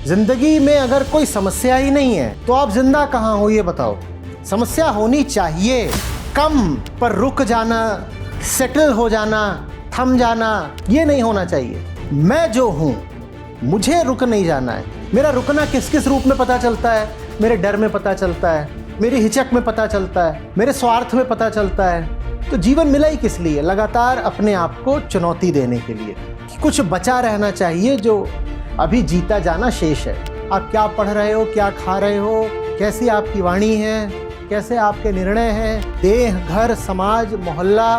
जिंदगी में अगर कोई समस्या ही नहीं है तो आप जिंदा कहाँ हो ये बताओ। समस्या होनी चाहिए, कम पर रुक जाना, सेटल हो जाना, थम जाना, ये नहीं होना चाहिए। मैं जो हूँ मुझे रुक नहीं जाना है। मेरा रुकना किस किस रूप में पता चलता है? मेरे डर में पता चलता है, मेरी हिचक में पता चलता है, मेरे स्वार्थ में पता चलता है। तो जीवन मिला ही किस लिए? लगातार अपने आप को चुनौती देने के लिए। कुछ बचा रहना चाहिए जो अभी जीता जाना शेष है। आप क्या पढ़ रहे हो, क्या खा रहे हो, कैसी आपकी वाणी है, कैसे आपके निर्णय हैं, देह, घर, समाज, मोहल्ला,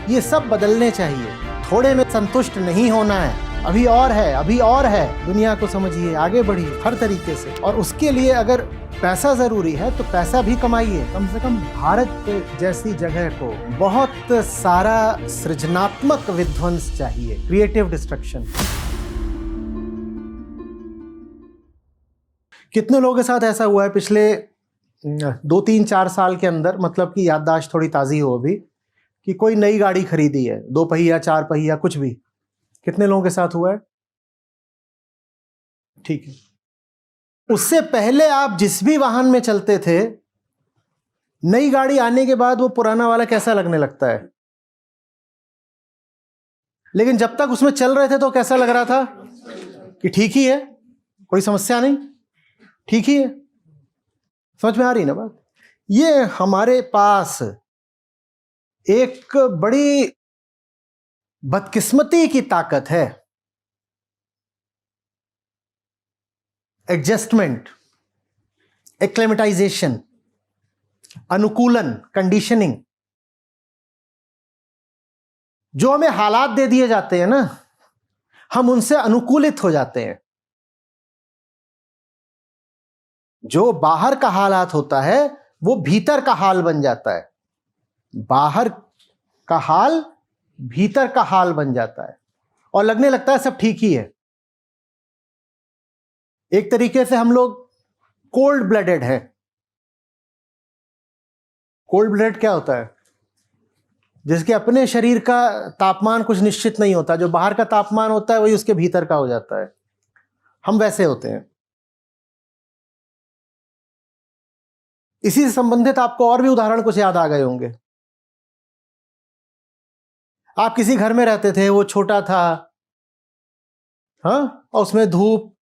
ये सब बदलने चाहिए। थोड़े में संतुष्ट नहीं होना है। अभी और है, अभी और है। दुनिया को समझिए, आगे बढ़िए हर तरीके से। और उसके लिए अगर पैसा ज़रूरी है तो पैसा भी कमाइए। कम से कम भारत जैसी जगह को बहुत सारा सृजनात्मक विध्वंस चाहिए, क्रिएटिव डिस्ट्रक्शन। कितने लोगों के साथ ऐसा हुआ है पिछले 2-3-4 साल के अंदर, मतलब कि याददाश्त थोड़ी ताज़ी हो अभी, कि कोई नई गाड़ी खरीदी है, 2 पहिया, 4 पहिया, कुछ भी। कितने लोगों के साथ हुआ है? ठीक है। उससे पहले आप जिस भी वाहन में चलते थे, नई गाड़ी आने के बाद वो पुराना वाला कैसा लगने लगता है? लेकिन जब तक उसमें चल रहे थे तो कैसा लग रहा था कि ठीक ही है, कोई समस्या नहीं, ठीक ही है। समझ में आ रही ना बात? ये हमारे पास एक बड़ी बदकिस्मती की ताकत है। एडजस्टमेंट, एक्लेमेटाइजेशन, अनुकूलन, कंडीशनिंग। जो हमें हालात दे दिए जाते हैं ना, हम उनसे अनुकूलित हो जाते हैं। जो बाहर का हालात होता है वो भीतर का हाल बन जाता है। बाहर का हाल भीतर का हाल बन जाता है और लगने लगता है सब ठीक ही है। एक तरीके से हम लोग कोल्ड ब्लडेड है। कोल्ड ब्लडेड क्या होता है? जिसके अपने शरीर का तापमान कुछ निश्चित नहीं होता, जो बाहर का तापमान होता है वही उसके भीतर का हो जाता है। हम वैसे होते हैं। इसी से संबंधित आपको और भी उदाहरण कुछ याद आ गए होंगे। आप किसी घर में रहते थे, वो छोटा था, हाँ, और उसमें धूप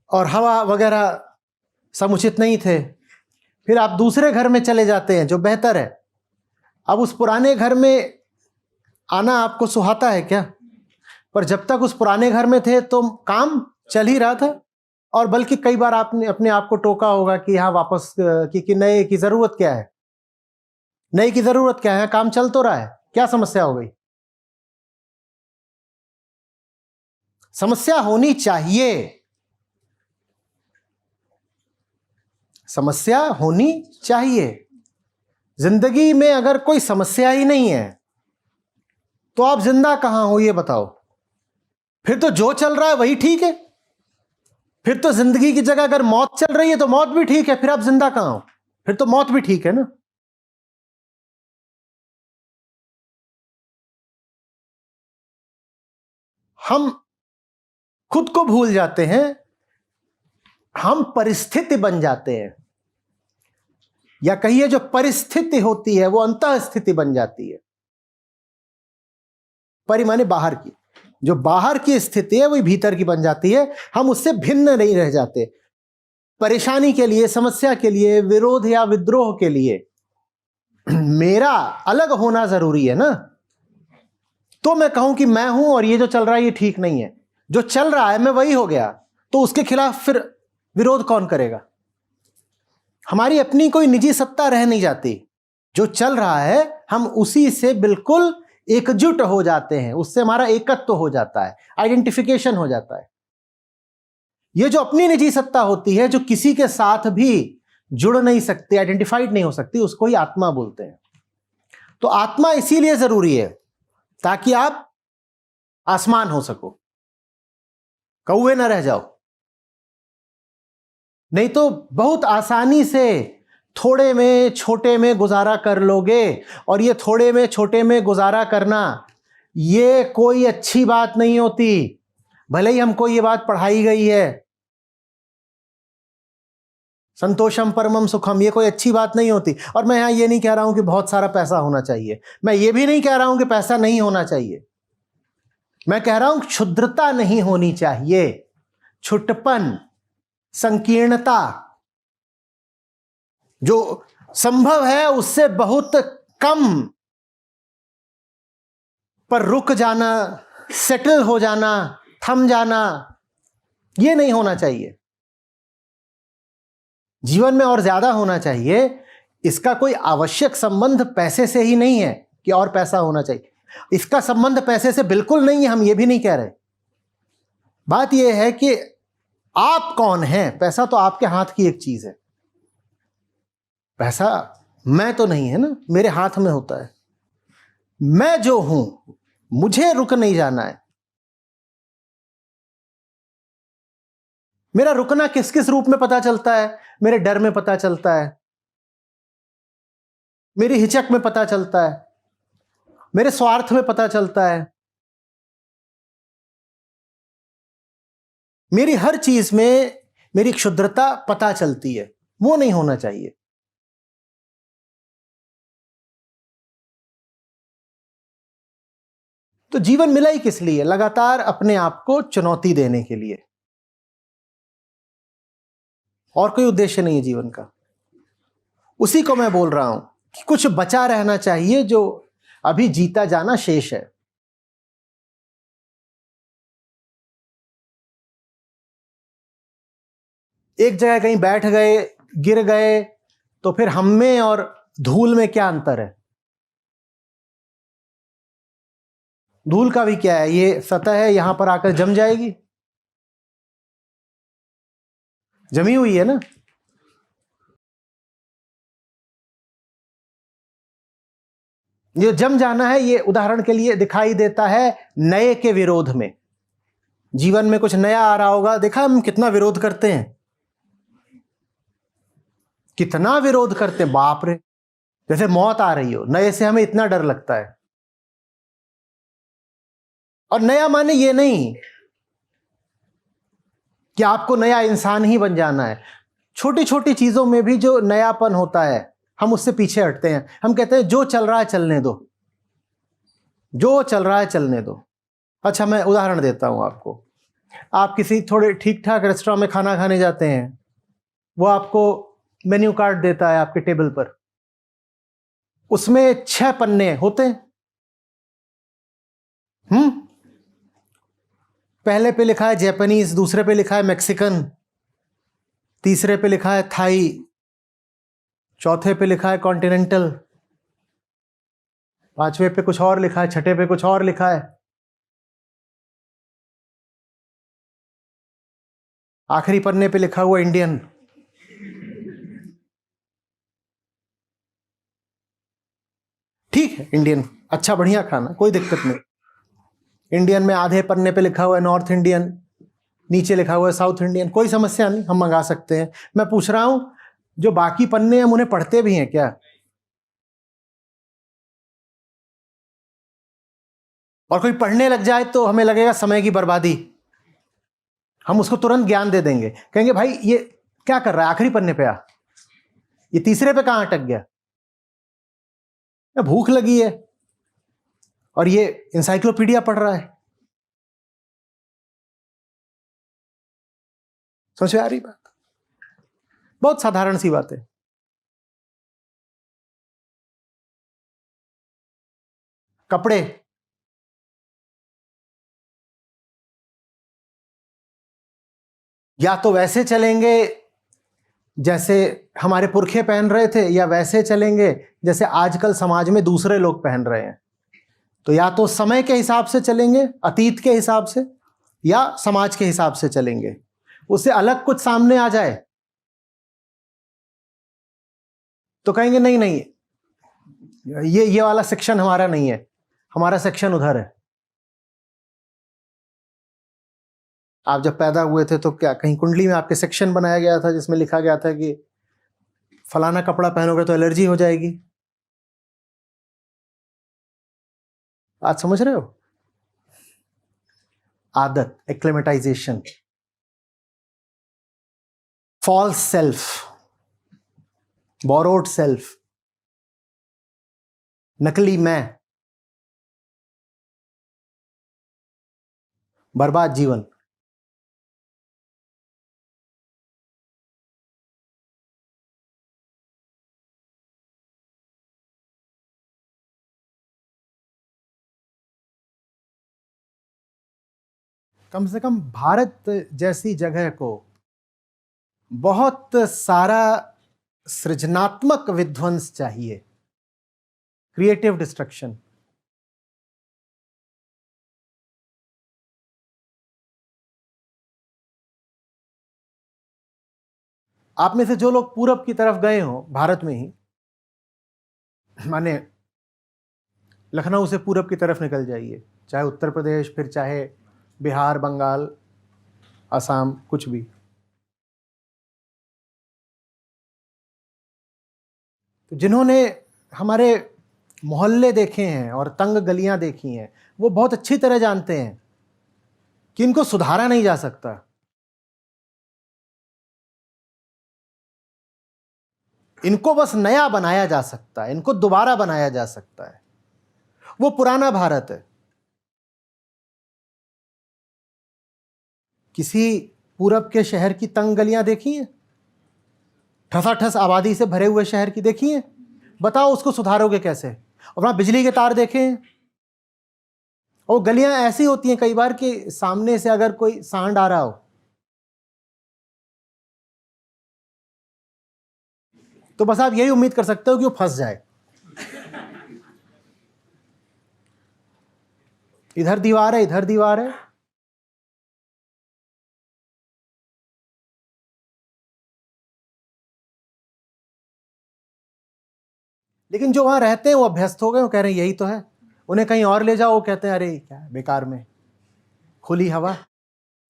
और हवा वगैरह समुचित नहीं थे। फिर आप दूसरे घर में चले जाते हैं जो बेहतर है। अब उस पुराने घर में आना आपको सुहाता है क्या? पर जब तक उस पुराने घर में थे तो काम चल ही रहा था। और बल्कि कई बार आपने अपने आप को टोका होगा कि यहाँ वापस कि नए की जरूरत क्या है, नए की जरूरत क्या है, काम चल तो रहा है, क्या समस्या हो गई? समस्या होनी चाहिए, समस्या होनी चाहिए। जिंदगी में अगर कोई समस्या ही नहीं है तो आप जिंदा कहां हो ये बताओ। फिर तो जो चल रहा है वही ठीक है। फिर तो जिंदगी की जगह अगर मौत चल रही है तो मौत भी ठीक है। फिर आप जिंदा कहां हो? फिर तो मौत भी ठीक है ना। हम खुद को भूल जाते हैं, हम परिस्थिति बन जाते हैं, या कहिए जो परिस्थिति होती है वो अंतः स्थिति बन जाती है। परि माने बाहर की, जो बाहर की स्थिति है वही भीतर की बन जाती है। हम उससे भिन्न नहीं रह जाते। परेशानी के लिए, समस्या के लिए, विरोध या विद्रोह के लिए मेरा अलग होना जरूरी है ना। तो मैं कहूं कि मैं हूं और ये जो चल रहा है ये ठीक नहीं है। जो चल रहा है मैं वही हो गया तो उसके खिलाफ फिर विरोध कौन करेगा? हमारी अपनी कोई निजी सत्ता रह नहीं जाती। जो चल रहा है हम उसी से बिल्कुल एकजुट हो जाते हैं, उससे हमारा एकत्व हो जाता है, आइडेंटिफिकेशन हो जाता है। ये जो अपनी निजी सत्ता होती है, जो किसी के साथ भी जुड़ नहीं सकती, आइडेंटिफाइड नहीं हो सकती, उसको ही आत्मा बोलते हैं। तो आत्मा इसीलिए जरूरी है ताकि आप आसमान हो सको, कौवे ना रह जाओ। नहीं तो बहुत आसानी से थोड़े में छोटे में गुजारा कर लोगे, और ये थोड़े में छोटे में गुजारा करना ये कोई अच्छी बात नहीं होती। भले ही हमको ये बात पढ़ाई गई है संतोषम परमम सुखम, ये कोई अच्छी बात नहीं होती। और मैं यहाँ ये नहीं कह रहा हूं कि बहुत सारा पैसा होना चाहिए, मैं ये भी नहीं कह रहा हूं कि पैसा नहीं होना चाहिए। मैं कह रहा हूं क्षुद्रता नहीं होनी चाहिए, छुटपन, संकीर्णता, जो संभव है उससे बहुत कम पर रुक जाना, सेटल हो जाना, थम जाना, ये नहीं होना चाहिए। जीवन में और ज्यादा होना चाहिए। इसका कोई आवश्यक संबंध पैसे से ही नहीं है कि और पैसा होना चाहिए, इसका संबंध पैसे से बिल्कुल नहीं है, हम ये भी नहीं कह रहे। बात यह है कि आप कौन हैं। पैसा तो आपके हाथ की एक चीज है, पैसा मैं तो नहीं है ना, मेरे हाथ में होता है। मैं जो हूं, मुझे रुक नहीं जाना है। मेरा रुकना किस किस रूप में पता चलता है? मेरे डर में पता चलता है, मेरी हिचक में पता चलता है, मेरे स्वार्थ में पता चलता है, मेरी हर चीज में मेरी क्षुद्रता पता चलती है। वो नहीं होना चाहिए। तो जीवन मिला ही किस लिए? लगातार अपने आप को चुनौती देने के लिए, और कोई उद्देश्य नहीं है जीवन का। उसी को मैं बोल रहा हूं कि कुछ बचा रहना चाहिए जो अभी जीता जाना शेष है। एक जगह कहीं बैठ गए, गिर गए, तो फिर हम में और धूल में क्या अंतर है? धूल का भी क्या है, ये सतह है, यहां पर आकर जम जाएगी, जमी हुई है ना। ये जम जाना है, ये उदाहरण के लिए दिखाई देता है नए के विरोध में। जीवन में कुछ नया आ रहा होगा, देखा हम कितना विरोध करते हैं, कितना विरोध करते हैं, बाप रे। जैसे मौत आ रही हो, नए से हमें इतना डर लगता है। और नया माने ये नहीं कि आपको नया इंसान ही बन जाना है। छोटी छोटी चीजों में भी जो नयापन होता है, हम उससे पीछे हटते हैं। हम कहते हैं जो चल रहा है चलने दो, जो चल रहा है चलने दो। अच्छा, मैं उदाहरण देता हूं आपको। आप किसी थोड़े ठीक ठाक रेस्टोरेंट में खाना खाने जाते हैं, वो आपको मेन्यू कार्ड देता है आपके टेबल पर, उसमें 6 पन्ने होते हैं। पहले पे लिखा है जापानीज, दूसरे पे लिखा है मैक्सिकन, तीसरे पे लिखा है थाई, चौथे पे लिखा है कॉन्टिनेंटल, पांचवें पे कुछ और लिखा है, छठे पे कुछ और लिखा है, आखिरी पन्ने पे लिखा हुआ इंडियन। ठीक है, इंडियन अच्छा बढ़िया खाना, कोई दिक्कत नहीं। इंडियन में आधे पन्ने पे लिखा हुआ है नॉर्थ इंडियन, नीचे लिखा हुआ है साउथ इंडियन, कोई समस्या नहीं, हम मंगा सकते हैं। मैं पूछ रहा हूं जो बाकी पन्ने हम उन्हें पढ़ते भी हैं क्या? और कोई पढ़ने लग जाए तो हमें लगेगा समय की बर्बादी, हम उसको तुरंत ज्ञान दे देंगे, कहेंगे भाई ये क्या कर रहा है, आखिरी पन्ने पे आ, ये तीसरे पे कहां अटक गया? भूख लगी है और ये इंसाइक्लोपीडिया पढ़ रहा है। समझ में आ रही बात? बहुत साधारण सी बात है। कपड़े, या तो वैसे चलेंगे जैसे हमारे पुरखे पहन रहे थे, या वैसे चलेंगे जैसे आजकल समाज में दूसरे लोग पहन रहे हैं। तो या तो समय के हिसाब से चलेंगे, अतीत के हिसाब से, या समाज के हिसाब से चलेंगे। उससे अलग कुछ सामने आ जाए तो कहेंगे नहीं नहीं, ये वाला सेक्शन हमारा नहीं है, हमारा सेक्शन उधर है। आप जब पैदा हुए थे तो क्या कहीं कुंडली में आपके सेक्शन बनाया गया था जिसमें लिखा गया था कि फलाना कपड़ा पहनोगे तो एलर्जी हो जाएगी? आज समझ रहे हो? आदत, acclimatization, false self, borrowed self, नकली मैं, बर्बाद जीवन। कम से कम भारत जैसी जगह को बहुत सारा सृजनात्मक विध्वंस चाहिए, क्रिएटिव डिस्ट्रक्शन। आप में से जो लोग पूरब की तरफ गए हो भारत में ही, माने लखनऊ से पूरब की तरफ निकल जाइए, चाहे उत्तर प्रदेश, फिर चाहे बिहार, बंगाल, असम, कुछ भी। तो जिन्होंने हमारे मोहल्ले देखे हैं और तंग गलियां देखी हैं, वो बहुत अच्छी तरह जानते हैं कि इनको सुधारा नहीं जा सकता। इनको बस नया बनाया जा सकता है, इनको दोबारा बनाया जा सकता है। वो पुराना भारत है। किसी पूरब के शहर की तंग गलियां देखी हैं? ठसाठस आबादी से भरे हुए शहर की देखी हैं? बताओ उसको सुधारोगे कैसे? और वहां बिजली के तार देखे हैं? और गलियां ऐसी होती हैं कई बार कि सामने से अगर कोई सांड आ रहा हो तो बस आप यही उम्मीद कर सकते हो कि वो फंस जाए। इधर दीवार है, इधर दीवार है। लेकिन जो वहां रहते हैं वो अभ्यस्त हो गए, वो कह रहे हैं यही तो है। उन्हें कहीं और ले जाओ, वो कहते हैं अरे क्या बेकार में, खुली हवा,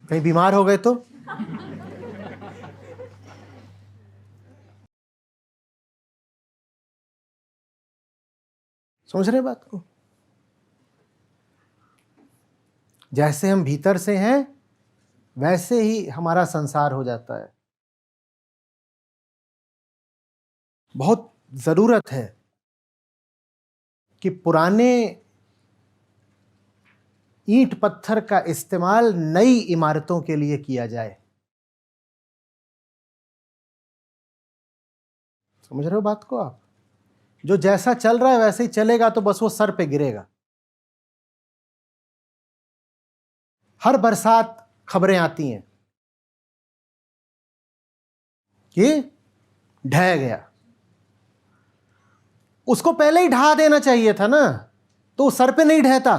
कहीं बीमार हो गए तो। समझ रहे बात को? जैसे हम भीतर से हैं वैसे ही हमारा संसार हो जाता है। बहुत जरूरत है कि पुराने ईंट पत्थर का इस्तेमाल नई इमारतों के लिए किया जाए। समझ रहे हो बात को आप? जो जैसा चल रहा है वैसे ही चलेगा तो बस वो सर पे गिरेगा। हर बरसात खबरें आती हैं कि ढह गया। उसको पहले ही ढहा देना चाहिए था ना, तो सर पे नहीं ढहता।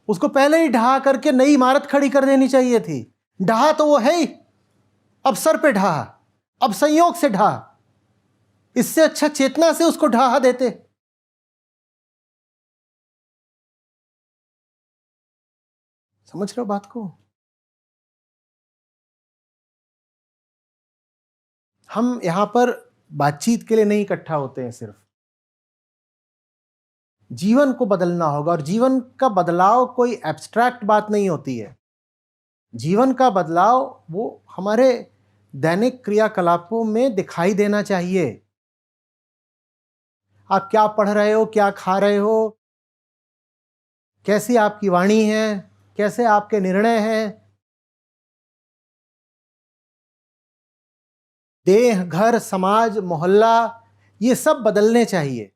उसको पहले ही ढहा करके नई इमारत खड़ी कर देनी चाहिए थी। ढहा तो वो है ही, अब सर पे ढहा, अब संयोग से ढहा। इससे अच्छा चेतना से उसको ढहा देते। समझ रहे हो बात को? हम यहां पर बातचीत के लिए नहीं इकट्ठा होते हैं, सिर्फ जीवन को बदलना होगा। और जीवन का बदलाव कोई एब्स्ट्रैक्ट बात नहीं होती है। जीवन का बदलाव वो हमारे दैनिक क्रियाकलापों में दिखाई देना चाहिए। आप क्या पढ़ रहे हो, क्या खा रहे हो, कैसी आपकी वाणी है, कैसे आपके निर्णय हैं, देह, घर, समाज, मोहल्ला, ये सब बदलने चाहिए।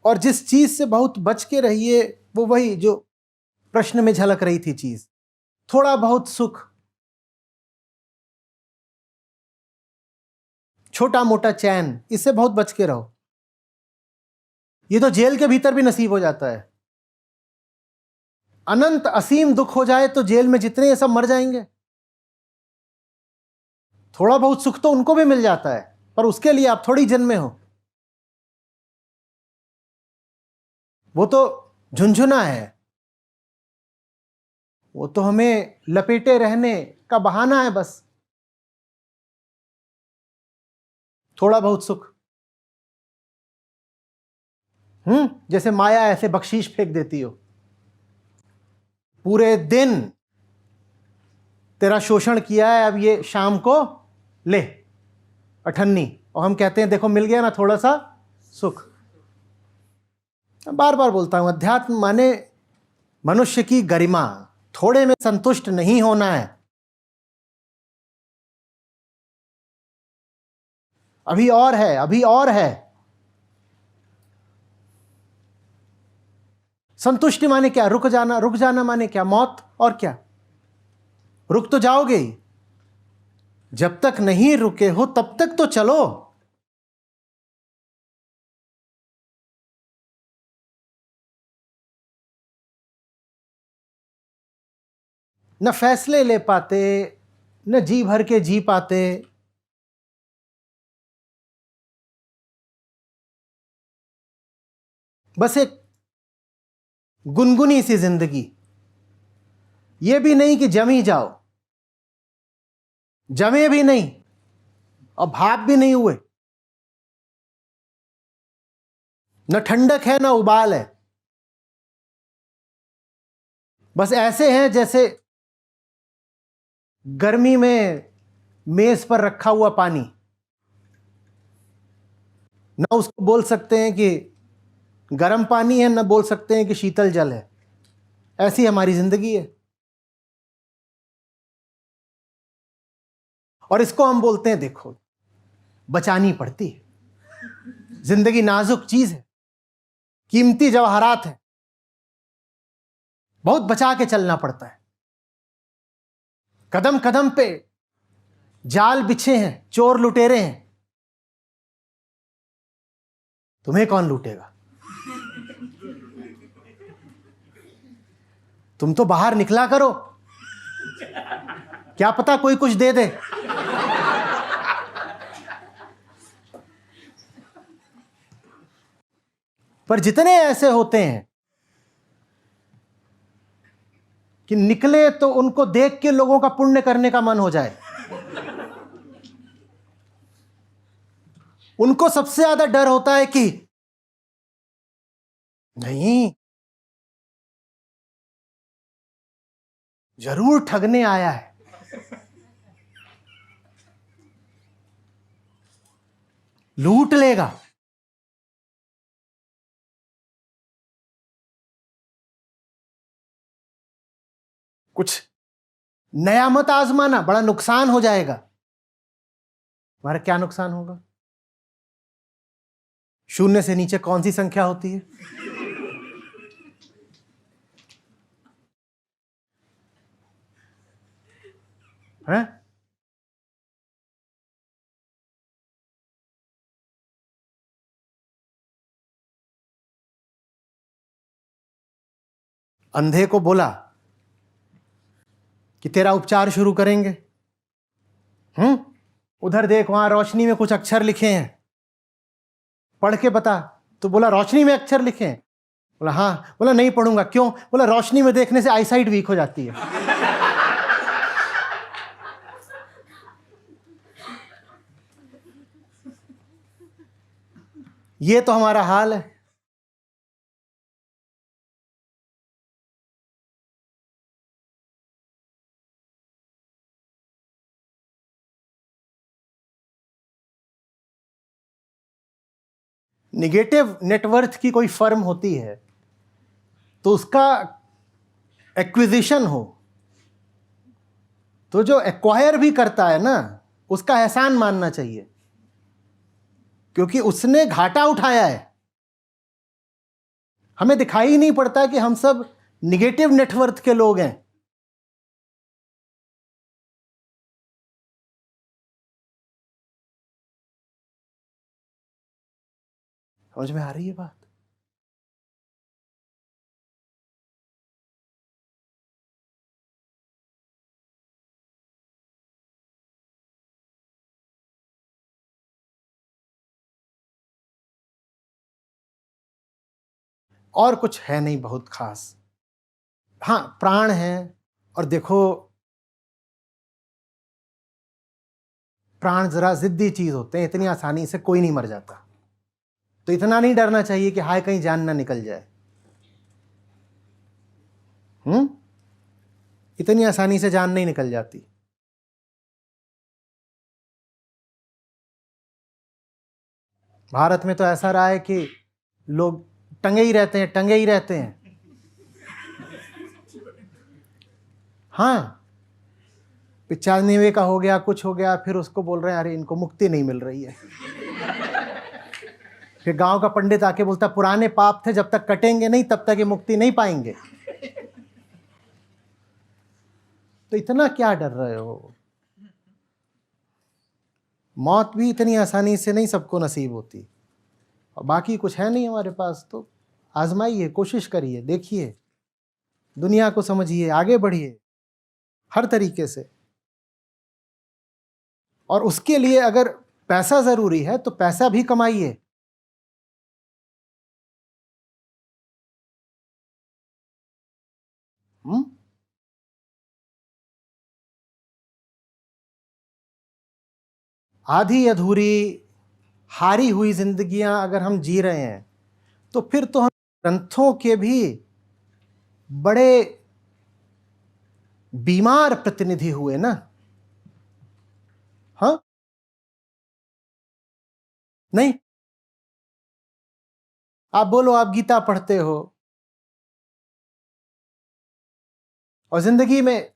और जिस चीज से बहुत बच के रहिए वो वही जो प्रश्न में झलक रही थी चीज, थोड़ा बहुत सुख, छोटा मोटा चैन, इससे बहुत बच के रहो। ये तो जेल के भीतर भी नसीब हो जाता है। अनंत असीम दुख हो जाए तो जेल में जितने ये सब मर जाएंगे। थोड़ा बहुत सुख तो उनको भी मिल जाता है, पर उसके लिए आप थोड़ी जन्मे हो। वो तो झुंझुना है, वो तो हमें लपेटे रहने का बहाना है बस। थोड़ा बहुत सुख, जैसे माया ऐसे बख्शीश फेंक देती हो। पूरे दिन तेरा शोषण किया है, अब ये शाम को ले अठन्नी, और हम कहते हैं देखो मिल गया ना थोड़ा सा सुख। बार बार बोलता हूं, अध्यात्म माने मनुष्य की गरिमा, थोड़े में संतुष्ट नहीं होना है। अभी और है, अभी और है। संतुष्टि माने क्या? रुक जाना। रुक जाना माने क्या? मौत। और क्या? रुक तो जाओगे ही, जब तक नहीं रुके हो तब तक तो चलो। न फैसले ले पाते, न जी भर के जी पाते। बस एक गुनगुनी सी जिंदगी, ये भी नहीं कि जमी जाओ, जमे भी नहीं और भाप भी नहीं हुए, न ठंडक है न उबाल है। बस ऐसे हैं जैसे गर्मी में मेज पर रखा हुआ पानी, न उसको बोल सकते हैं कि गर्म पानी है, न बोल सकते हैं कि शीतल जल है। ऐसी हमारी जिंदगी है, और इसको हम बोलते हैं देखो बचानी पड़ती है। जिंदगी नाजुक चीज है, कीमती जवाहरात है, बहुत बचा के चलना पड़ता है। कदम कदम पे जाल बिछे हैं, चोर लुटेरे हैं, तुम्हें कौन लूटेगा? तुम तो बाहर निकला करो, क्या पता कोई कुछ दे दे। पर जितने ऐसे होते हैं कि निकले तो उनको देख के लोगों का पुण्य करने का मन हो जाए, उनको सबसे ज्यादा डर होता है कि नहीं, जरूर ठगने आया है, लूट लेगा। कुछ नया मत आजमाना, बड़ा नुकसान हो जाएगा। हमारा क्या नुकसान होगा? शून्य से नीचे कौन सी संख्या होती है? हैं? अंधे को बोला कि तेरा उपचार शुरू करेंगे। उधर देख, वहां रोशनी में कुछ अक्षर लिखे हैं, पढ़ के बता। तो बोला रोशनी में अक्षर लिखे हैं? बोला हाँ। बोला नहीं पढ़ूंगा। क्यों? बोला रोशनी में देखने से आईसाइट वीक हो जाती है। ये तो हमारा हाल है। निगेटिव नेटवर्थ की कोई फर्म होती है तो उसका एक्विजिशन हो, तो जो एक्वायर भी करता है ना, उसका एहसान मानना चाहिए, क्योंकि उसने घाटा उठाया है। हमें दिखाई नहीं पड़ता कि हम सब निगेटिव नेटवर्थ के लोग हैं। समझ में आ रही है बात? और कुछ है नहीं बहुत खास। हाँ, प्राण है, और देखो प्राण जरा जिद्दी चीज होते हैं, इतनी आसानी से कोई नहीं मर जाता। तो इतना नहीं डरना चाहिए कि हाय कहीं जान ना निकल जाए। इतनी आसानी से जान नहीं निकल जाती। भारत में तो ऐसा रहा है कि लोग टंगे ही रहते हैं, टंगे ही रहते हैं। हाँ, 95 का हो गया, कुछ हो गया, फिर उसको बोल रहे हैं अरे इनको मुक्ति नहीं मिल रही है। फिर गांव का पंडित आके बोलता पुराने पाप थे, जब तक कटेंगे नहीं तब तक ये मुक्ति नहीं पाएंगे। तो इतना क्या डर रहे हो? मौत भी इतनी आसानी से नहीं सबको नसीब होती, और बाकी कुछ है नहीं हमारे पास। तो आजमाइए, कोशिश करिए, देखिए, दुनिया को समझिए, आगे बढ़िए हर तरीके से। और उसके लिए अगर पैसा जरूरी है तो पैसा भी कमाइए। आधी अधूरी हारी हुई जिंदगियां अगर हम जी रहे हैं तो फिर तो हम ग्रंथों के भी बड़े बीमार प्रतिनिधि हुए ना। हाँ, नहीं? आप बोलो आप गीता पढ़ते हो और जिंदगी में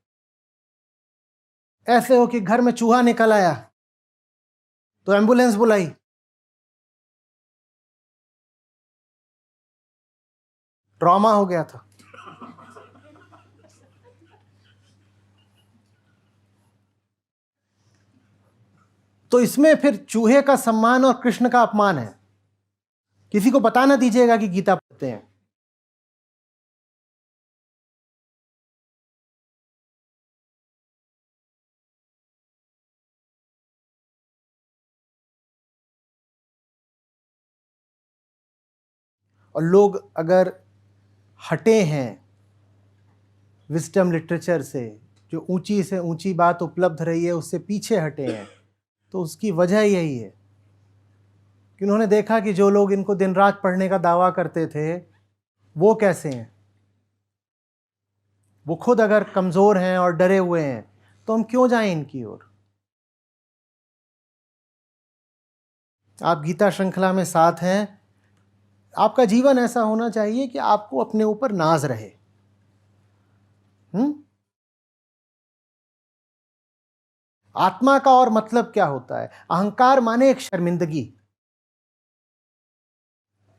ऐसे हो कि घर में चूहा निकल आया तो एम्बुलेंस बुलाई, ट्रॉमा हो गया था। तो इसमें फिर चूहे का सम्मान और कृष्ण का अपमान है। किसी को बता ना दीजिएगा कि गीता पढ़ते हैं। और लोग अगर हटे हैं विजडम लिटरेचर से, जो ऊंची से ऊंची बात उपलब्ध रही है उससे पीछे हटे हैं, तो उसकी वजह यही है कि उन्होंने देखा कि जो लोग इनको दिन रात पढ़ने का दावा करते थे वो कैसे हैं। वो खुद अगर कमजोर हैं और डरे हुए हैं तो हम क्यों जाएं इनकी ओर। आप गीता श्रृंखला में साथ हैं। आपका जीवन ऐसा होना चाहिए कि आपको अपने ऊपर नाज रहे। आत्मा का और मतलब क्या होता है? अहंकार माने एक शर्मिंदगी।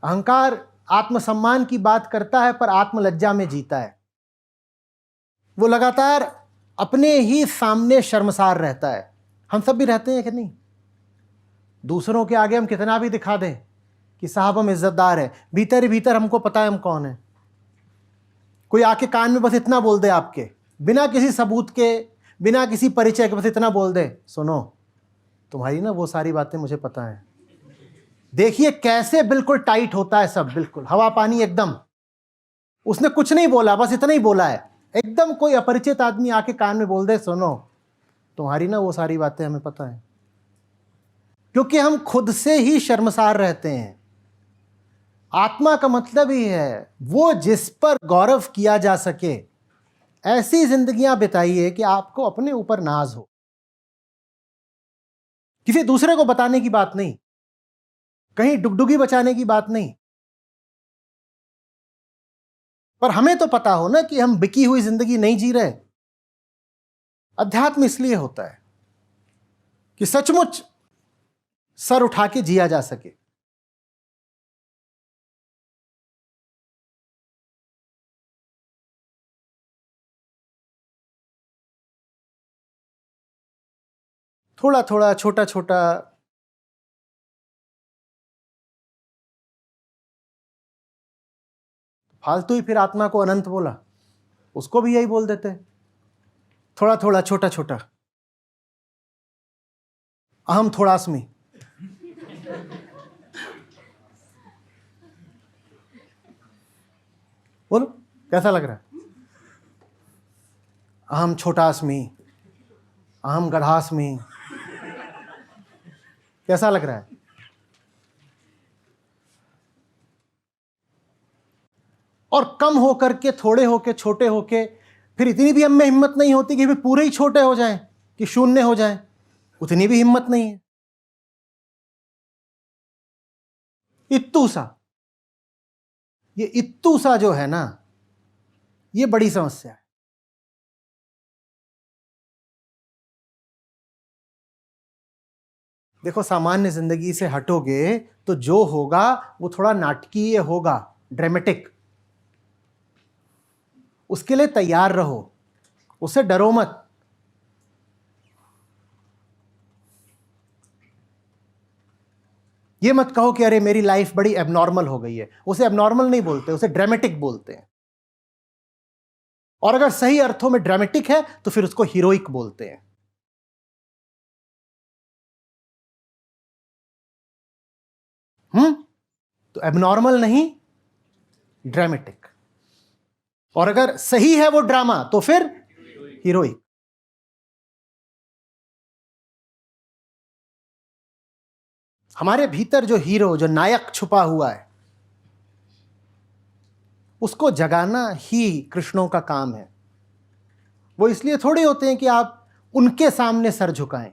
अहंकार आत्मसम्मान की बात करता है पर आत्मलज्जा में जीता है। वो लगातार अपने ही सामने शर्मसार रहता है। हम सब भी रहते हैं कि नहीं? दूसरों के आगे हम कितना भी दिखा दें कि साहब हम इज्जतदार हैं, भीतर ही भीतर हमको पता है हम कौन है। कोई आके कान में बस इतना बोल दे आपके, बिना किसी सबूत के, बिना किसी परिचय के, बस इतना बोल दे, सुनो तुम्हारी ना वो सारी बातें मुझे पता है। देखिए कैसे बिल्कुल टाइट होता है सब, बिल्कुल हवा पानी एकदम। उसने कुछ नहीं बोला, बस इतना ही बोला है। एकदम कोई अपरिचित आदमी आके कान में बोल दे, सुनो तुम्हारी ना वो सारी बातें हमें पता है। क्योंकि हम खुद से ही शर्मसार रहते हैं। आत्मा का मतलब ही है वो जिस पर गौरव किया जा सके, ऐसी जिंदगियां बिताइए कि आपको अपने ऊपर नाज हो। किसी दूसरे को बताने की बात नहीं, कहीं डुगडुगी बचाने की बात नहीं, पर हमें तो पता हो ना कि हम बिकी हुई जिंदगी नहीं जी रहे। अध्यात्म इसलिए होता है कि सचमुच सर उठा के जिया जा सके। थोड़ा थोड़ा, छोटा छोटा, फालतू ही फिर आत्मा को अनंत बोला, उसको भी यही बोल देते। थोड़ा थोड़ा, छोटा छोटा, अहम थोड़ास्मि। बोलो कैसा लग रहा है? अहम छोटास्मि, अहम गढ़ास्मि, कैसा लग रहा है? और कम होकर के, थोड़े होके, छोटे होके, फिर इतनी भी हम में हिम्मत नहीं होती कि पूरे ही छोटे हो जाएं, कि शून्य हो जाएं। उतनी भी हिम्मत नहीं है। इत्तू सा, ये इत्तू सा जो है ना, ये बड़ी समस्या है। देखो, सामान्य जिंदगी से हटोगे तो जो होगा वो थोड़ा नाटकीय होगा, ड्रामेटिक। उसके लिए तैयार रहो, उससे डरो मत। ये मत कहो कि अरे मेरी लाइफ बड़ी एबनॉर्मल हो गई है। उसे एबनॉर्मल नहीं बोलते, उसे ड्रामेटिक बोलते हैं। और अगर सही अर्थों में ड्रामेटिक है तो फिर उसको हीरोइक बोलते हैं। तो एबनॉर्मल नहीं, ड्रामेटिक। और अगर सही है वो ड्रामा तो फिर हीरोइक। हमारे भीतर जो हीरो, जो नायक छुपा हुआ है, उसको जगाना ही कृष्णों का काम है। वो इसलिए थोड़े होते हैं कि आप उनके सामने सर झुकाएं।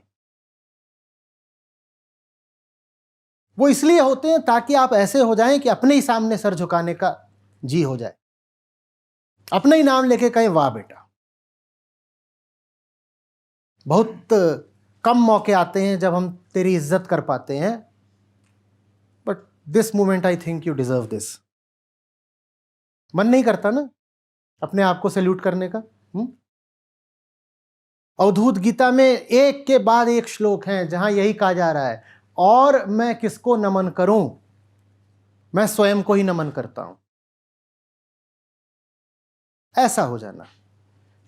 वो इसलिए होते हैं ताकि आप ऐसे हो जाएं कि अपने ही सामने सर झुकाने का जी हो जाए, अपना ही नाम लेके कहें वाह बेटा। बहुत कम मौके आते हैं जब हम तेरी इज्जत कर पाते हैं, but this moment I think you deserve this. मन नहीं करता ना अपने आप को सैल्यूट करने का? अवधूत गीता में एक के बाद एक श्लोक हैं जहां यही कहा जा रहा है, और मैं किसको नमन करूं, मैं स्वयं को ही नमन करता हूं। ऐसा हो जाना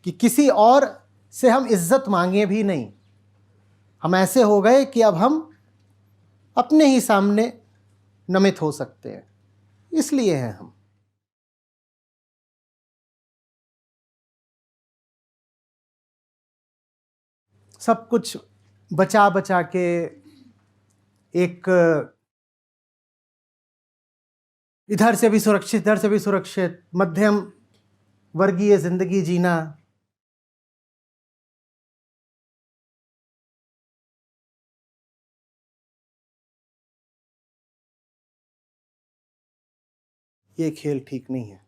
कि किसी और से हम इज्जत मांगे भी नहीं। हम ऐसे हो गए कि अब हम अपने ही सामने नमित हो सकते हैं, इसलिए हैं हम। सब कुछ बचा बचा के एक इधर से भी सुरक्षित, इधर से भी सुरक्षित, मध्यम वर्गीय जिंदगी जीना। ये खेल ठीक नहीं है।